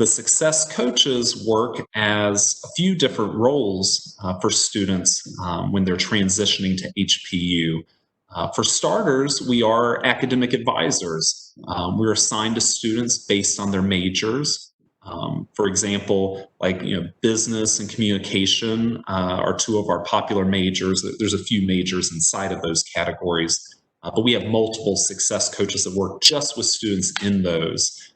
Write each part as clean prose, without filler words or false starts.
the success coaches work as a few different roles for students when they're transitioning to HPU. For starters, we are academic advisors. We're assigned to students based on their majors. For example, like business and communication are two of our popular majors. There's a few majors inside of those categories, but we have multiple success coaches that work just with students in those.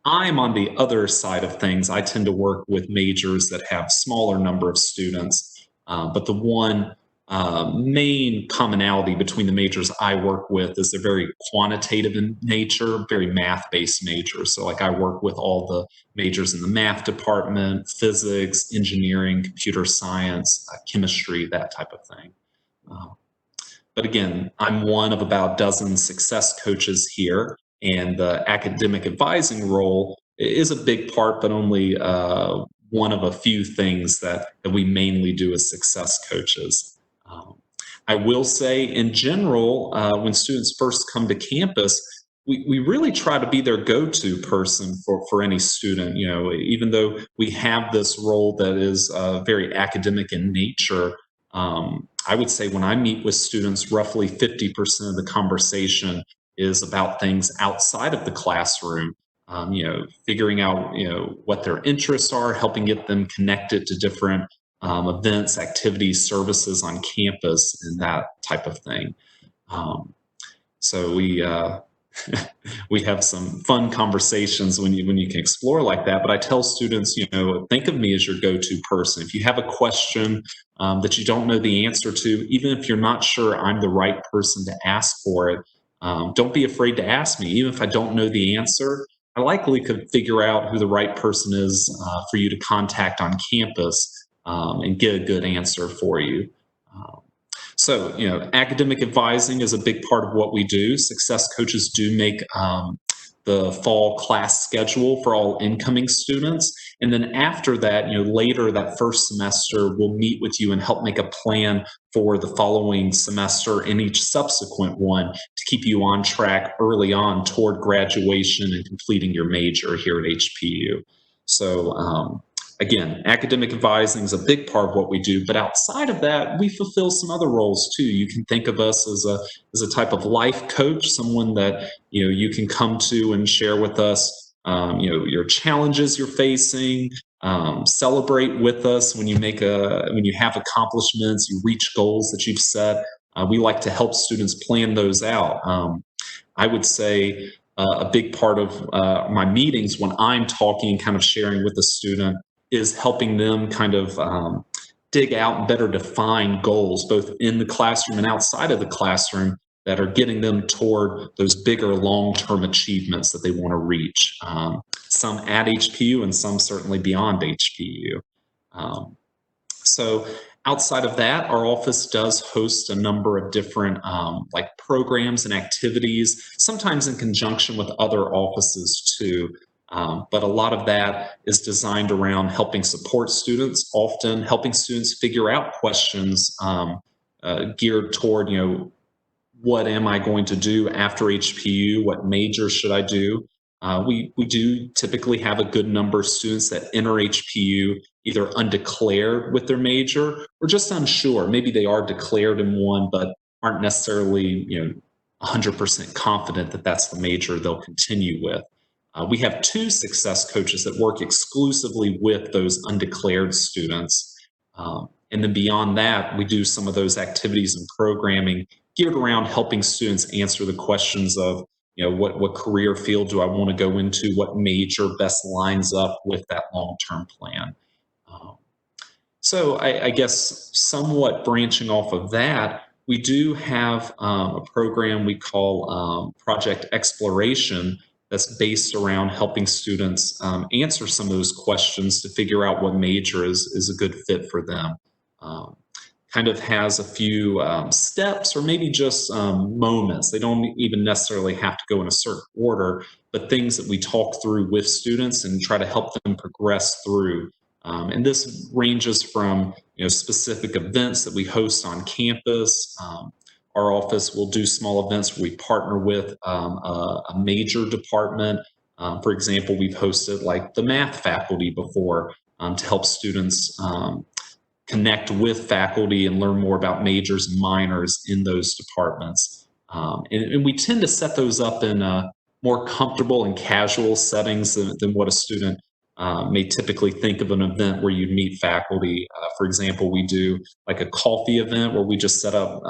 I'm on the other side of things. I tend to work with majors that have smaller number of students, but the one main commonality between the majors I work with is they're very quantitative in nature, very math-based majors. So like I work with all the majors in the math department, physics, engineering, computer science, chemistry, that type of thing. But again, I'm one of about a dozen success coaches here, and the academic advising role is a big part, but only one of a few things that we mainly do as success coaches. I will say, in general, when students first come to campus, we really try to be their go-to person for any student. Even though we have this role that is very academic in nature, I would say when I meet with students, roughly 50% of the conversation is about things outside of the classroom. Figuring out what their interests are, helping get them connected to different events, activities, services on campus, and that type of thing. So we we have some fun conversations when you can explore like that. But I tell students, think of me as your go-to person. If you have a question that you don't know the answer to, even if you're not sure I'm the right person to ask for it, don't be afraid to ask me. Even if I don't know the answer, I likely could figure out who the right person is for you to contact on campus and get a good answer for you. So, academic advising is a big part of what we do. Success coaches do make the fall class schedule for all incoming students. And then after that, later that first semester, we'll meet with you and help make a plan for the following semester and each subsequent one to keep you on track early on toward graduation and completing your major here at HPU. So, again, academic advising is a big part of what we do, but outside of that, we fulfill some other roles too. You can think of us as a type of life coach, someone that you can come to and share with us, your challenges you're facing. Celebrate with us when you have accomplishments, you reach goals that you've set. We like to help students plan those out. I would say a big part of my meetings when I'm talking, kind of sharing with the student, is helping them kind of dig out and better define goals, both in the classroom and outside of the classroom, that are getting them toward those bigger long-term achievements that they want to reach. Some at HPU and some certainly beyond HPU. So outside of that, our office does host a number of different like programs and activities, sometimes in conjunction with other offices too. But a lot of that is designed around helping support students, often helping students figure out questions geared toward, what am I going to do after HPU? What major should I do? We do typically have a good number of students that enter HPU either undeclared with their major or just unsure. Maybe they are declared in one, but aren't necessarily 100% confident that that's the major they'll continue with. We have two success coaches that work exclusively with those undeclared students. And then beyond that, we do some of those activities and programming geared around helping students answer the questions of, what career field do I want to go into? What major best lines up with that long-term plan? So I guess somewhat branching off of that, we do have a program we call Project Exploration that's based around helping students answer some of those questions to figure out what major is a good fit for them. Kind of has a few steps or maybe just moments. They don't even necessarily have to go in a certain order, but things that we talk through with students and try to help them progress through. And this ranges from specific events that we host on campus. Our office will do small events where we partner with a major department For example, we've hosted like the math faculty before to help students connect with faculty and learn more about majors and minors in those departments. And we tend to set those up in more comfortable and casual settings than what a student may typically think of an event where you meet faculty. For example, we do like a coffee event where we just set up,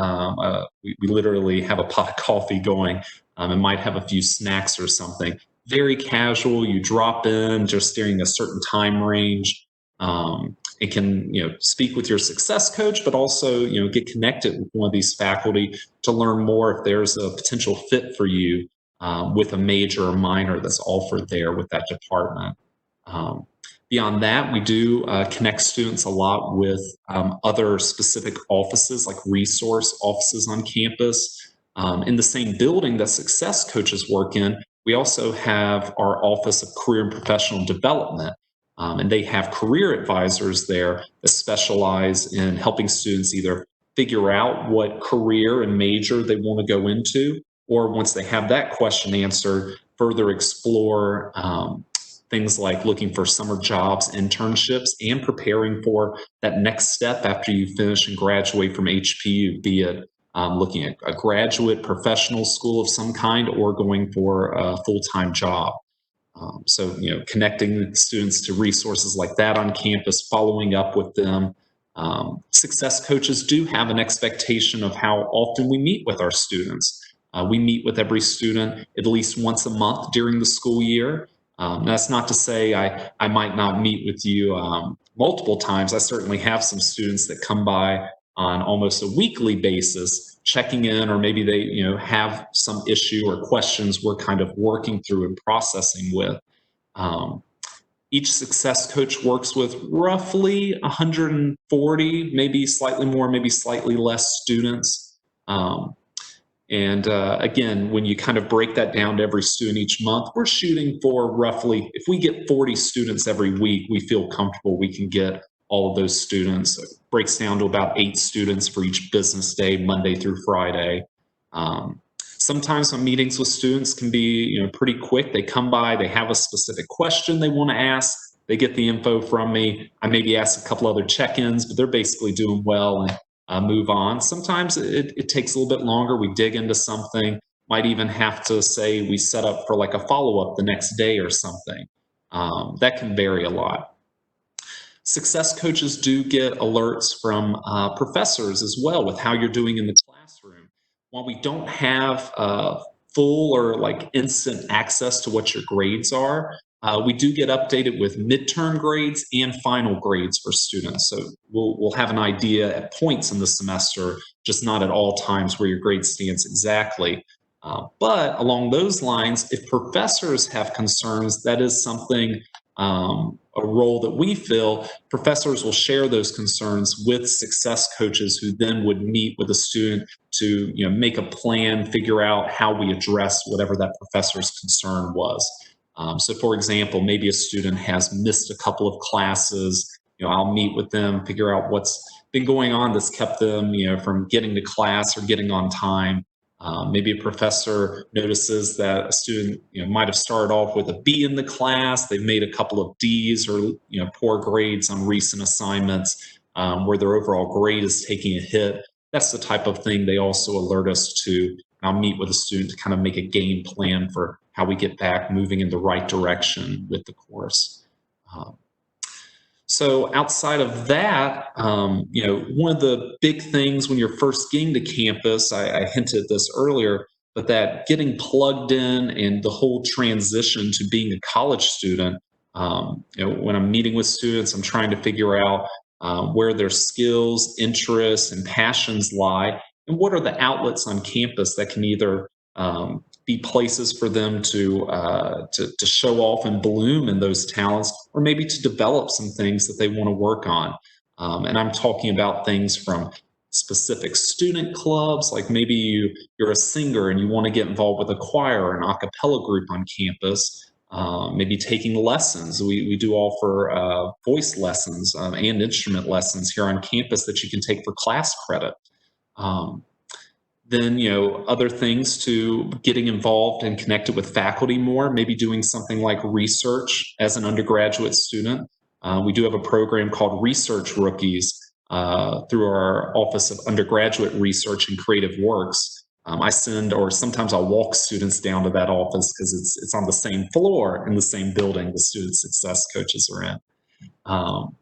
we literally have a pot of coffee going and might have a few snacks or something. Very casual, you drop in just during a certain time range. It can, speak with your success coach, but also, get connected with one of these faculty to learn more if there's a potential fit for you with a major or minor that's offered there with that department. Um, Beyond that, we do connect students a lot with other specific offices, like resource offices on campus. In the same building that success coaches work in, we also have our Office of Career and Professional Development. And they have career advisors there that specialize in helping students either figure out what career and major they want to go into, or once they have that question answered, further explore things like looking for summer jobs, internships, and preparing for that next step after you finish and graduate from HPU, be it looking at a graduate professional school of some kind or going for a full-time job. So, connecting students to resources like that on campus, following up with them. Success coaches do have an expectation of how often we meet with our students. We meet with every student at least once a month during the school year. That's not to say I might not meet with you multiple times. I certainly have some students that come by on almost a weekly basis, checking in, or maybe they have some issue or questions we're kind of working through and processing with. Um, each success coach works with roughly 140, maybe slightly more, maybe slightly less students. And again, when you kind of break that down to every student each month, we're shooting for roughly, if we get 40 students every week, we feel comfortable we can get all of those students. It breaks down to about 8 students for each business day, Monday through Friday. Sometimes my meetings with students can be, pretty quick. They come by, they have a specific question they want to ask. They get the info from me. I maybe ask a couple other check-ins, but they're basically doing well and move on. Sometimes it takes a little bit longer. We dig into something. Might even have to say we set up for like a follow-up the next day or something. That can vary a lot. Success coaches do get alerts from professors as well with how you're doing in the classroom. While we don't have full or like instant access to what your grades are, we do get updated with midterm grades and final grades for students. So we'll have an idea at points in the semester, just not at all times where your grade stands exactly. But along those lines, if professors have concerns, that is something, a role that we fill. Professors will share those concerns with success coaches who then would meet with a student to make a plan, figure out how we address whatever that professor's concern was. So for example, maybe a student has missed a couple of classes. I'll meet with them, figure out what's been going on that's kept them from getting to class or getting on time. Maybe a professor notices that a student might have started off with a B in the class. They've made a couple of D's or poor grades on recent assignments where their overall grade is taking a hit. That's the type of thing they also alert us to. I'll meet with a student to kind of make a game plan for how we get back moving in the right direction with the course. So outside of that, one of the big things when you're first getting to campus, I hinted at this earlier, but that getting plugged in and the whole transition to being a college student, when I'm meeting with students, I'm trying to figure out where their skills, interests, and passions lie, and what are the outlets on campus that can either be places for them to show off and bloom in those talents, or maybe to develop some things that they want to work on. And I'm talking about things from specific student clubs, like maybe you're a singer and you want to get involved with a choir or an a cappella group on campus. Maybe taking lessons. We do offer voice lessons and instrument lessons here on campus that you can take for class credit. Then, other things to getting involved and connected with faculty more, maybe doing something like research as an undergraduate student. We do have a program called Research Rookies through our Office of Undergraduate Research and Creative Works. I send, or sometimes I'll walk students down to that office because it's on the same floor in the same building the student success coaches are in. Um,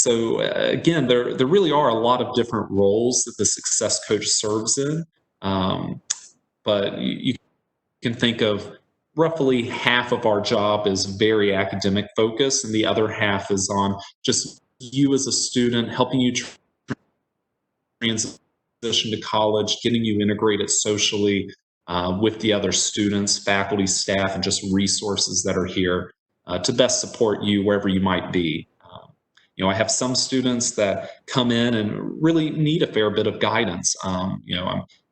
again, there really are a lot of different roles that the success coach serves in, um, but you can think of roughly half of our job is very academic focused, and the other half is on just you as a student, helping you transition to college, getting you integrated socially with the other students, faculty, staff, and just resources that are here to best support you wherever you might be. I have some students that come in and really need a fair bit of guidance. I'm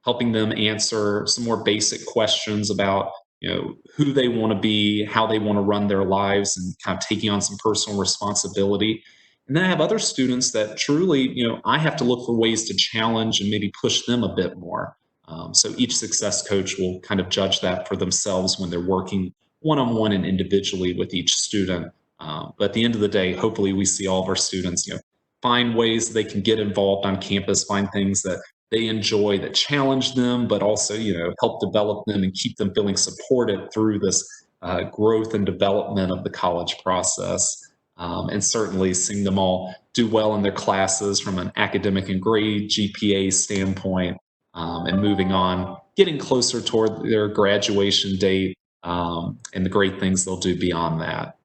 helping them answer some more basic questions about, who they want to be, how they want to run their lives, and kind of taking on some personal responsibility. And then I have other students that truly, I have to look for ways to challenge and maybe push them a bit more. So each success coach will kind of judge that for themselves when they're working one on one and individually with each student. But at the end of the day, hopefully, we see all of our students, find ways they can get involved on campus, find things that they enjoy that challenge them, but also, help develop them and keep them feeling supported through this growth and development of the college process. And certainly seeing them all do well in their classes from an academic and grade GPA standpoint, and moving on, getting closer toward their graduation date, and the great things they'll do beyond that.